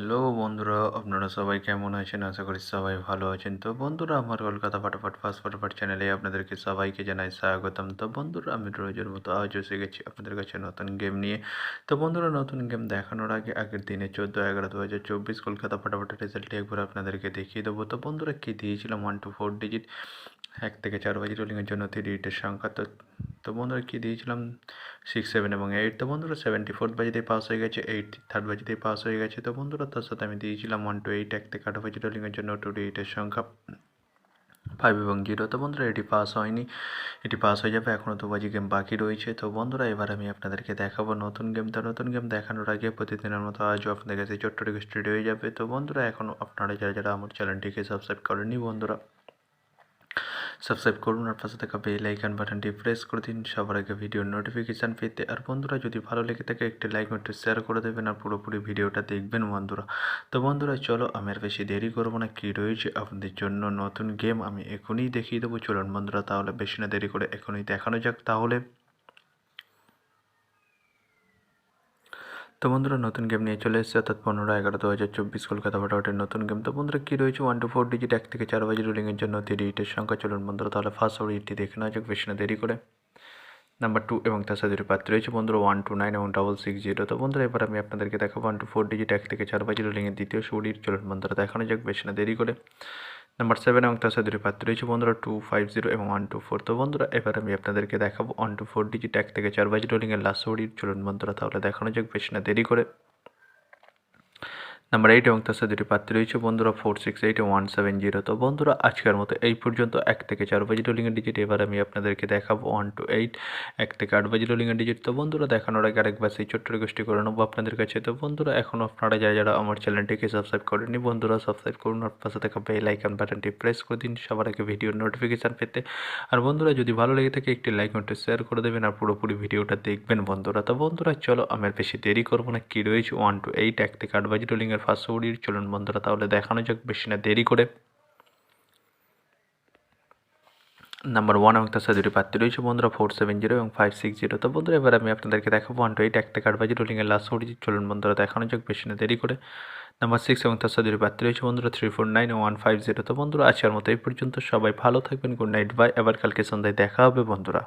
Hello বন্ধুরা, আপনারা সবাই কেমন আছেন? আশা করি সবাই ভালো আছেন। তো বন্ধুরা, আমার কলকাতা ফাটাফাট ফার্স্ট ফাটাফাট চ্যানেলে আপনাদেরকে সবাইকে জানাই স্বাগতম। তো বন্ধুরা, আমি রোজের মতো আজও এসে গেছি আপনাদের কাছে নতুন গেম নিয়ে। তো বন্ধুরা, নতুন গেম দেখানোর আগে আগের দিনে 14/11/2024 কলকাতা ফাটাফাটের রেজাল্টটি একবার আপনাদেরকে দেখিয়ে দেবো। তো বন্ধুরা, কি দিয়েছিলাম 1 to 4 ডিজিট 1 থেকে 4 বাজি রোলিংয়ের জন্য 3 ডিজিটের সংখ্যা। তো বন্ধুরা, কি দিয়েছিলাম 6, 7 এবং 8। তো বন্ধুরা, 74th বাজিতেই পাস হয়ে গেছে, 83rd বাজিতেই পাস হয়ে গেছে। তো বন্ধুরা, তার সাথে আমি দিয়েছিলাম 1 to 8 1 থেকে 8 বাজি রোলিংয়ের জন্য 2 ডিজিটের সংখ্যা 5 এবং 0। তো বন্ধুরা, এটি পাস হয়নি, এটি পাস হয়ে যাবে, এখনও 2 বাজি গেম বাকি রয়েছে। তো বন্ধুরা, এবার আমি আপনাদেরকে দেখাবো নতুন গেম। তো নতুন গেম দেখানোর আগে প্রতিদিনের মতো আজও আপনাদের কাছে ছোট্ট রিকোয়েস্ট হয়ে যাবে। তো বন্ধুরা, এখনও আপনারা যারা যারা আমার চ্যানেলটিকে সাবস্ক্রাইব করেননি বন্ধুরা, সাবস্ক্রাইব করুন আর পাশে থাকা বেল আইকন বাটনটি প্রেস করে দিন সবার আগে ভিডিওর নোটিফিকেশান পেতে। আর বন্ধুরা, যদি ভালো লেগে থাকে একটি লাইক একটু শেয়ার করে দেবেন আর পুরোপুরি ভিডিওটা দেখবেন বন্ধুরা। তো বন্ধুরা, চলো আমি আর বেশি দেরি করবো না, কী রয়েছে আপনাদের জন্য নতুন গেম আমি এখনই দেখিয়ে দেবো। চলুন বন্ধুরা, তাহলে বেশি না দেরি করে এখনই দেখানো যাক তাহলে। তো বন্ধুরা, নতুন গেম নিয়ে চলে এসেছে, অর্থাৎ 15/11/2024 কলকাতা ফাটাফাটের নতুন গেম। তো বন্ধুরা, কী রয়েছে 1 to 4 ডিজিট 1 থেকে 4 বাজি রুলিংয়ের জন্য 3 ডিজিটের সংখ্যা। চলুন বন্ধুরা, তাহলে ফার্স্ট ওডিটি দেখে নেওয়া যাক বেশি না দেরি করে। নাম্বার 2 এবং তার সাথে দুটি পাত্র রয়েছে বন্ধুরা 129 এবং 660। তো বন্ধুরা, এবার আমি আপনাদেরকে দেখাবো 1 to 4 ডিজিট 1 থেকে 4 বাজি রোলিংয়ের দ্বিতীয় সুড়ির। চলুন বন্ধুরা, দেখানো যাক বেশি না দেরি করে। নাম্বার 7 এবং তার সাথে দুটি পাত্র রয়েছে বন্ধুরা 250 এবং 124। তো বন্ধুরা, এবার আমি আপনাদেরকে দেখাবো 1 to 4 ডিজিট 1 থেকে 4 বাজি রোলিংয়ের লাস্ট সুড়ির। চলুন বন্ধুরা, তাহলে দেখানো যাক বেশি না দেরি করে। নাম্বার 8 এবং তার সাথে দুটি পাত্র রয়েছে বন্ধুরা 468 এবং 170। তো বন্ধুরা, আজকের মতো এই পর্যন্ত 1 থেকে 4 বাজি রোলিংয়ের ডিজিট। এবার আমি আপনাদেরকে দেখাবো 1 to 8 1 থেকে 8 বাজি রোলিংয়ের ডিজিট। তো বন্ধুরা, দেখানোর আগে আরেকবার সেই ছোট্ট রিকোয়েস্টটি করে নেবো আপনাদের কাছে। তো বন্ধুরা, এখনও আপনারা যারা যারা আমার চ্যানেলটিকে সাবস্ক্রাইব করেননি বন্ধুরা, সাবস্ক্রাইব করুন আর পাশে থাকা বেল আইকন বাটনটি প্রেস করে দিন সবার আগে ভিডিওর নোটিফিকেশান পেতে। আর বন্ধুরা, যদি ভালো লেগে থাকে একটি লাইক একটু শেয়ার করে দেবেন আর পুরোপুরি ভিডিওটা দেখবেন বন্ধুরা। তো বন্ধুরা, চলো আমি আর বেশি দেরি করবো না, কী রয়েছে 1 to 8 1 থেকে 8 বাজি রোলিংয়ের ফার্স্ট ওডির। চলুন বন্ধুরা, তাহলে দেখানো যাক বেশি না দেরি করে। নাম্বার 1 এবং তার সাথে দুটি প্রার্থী রয়েছে বন্ধুরা 470 এবং 560। তো বন্ধুরা, এবার আমি আপনাদেরকে দেখাবো 1 to 8 1 থেকে 8 বাজি রোলিংয়ের লাস্ট ওডি। চলুন বন্ধুরা, দেখানো যাক বেশি না দেরি করে। নাম্বার 6 এবং তার সাথে দুটি প্রার্থী রয়েছে বন্ধুরা 349 এবং 150। তো বন্ধুরা, আজকের মতো এই পর্যন্ত, সবাই ভালো থাকবেন, গুড নাইট, বাই। আবার কালকে সন্ধ্যায় দেখা হবে বন্ধুরা।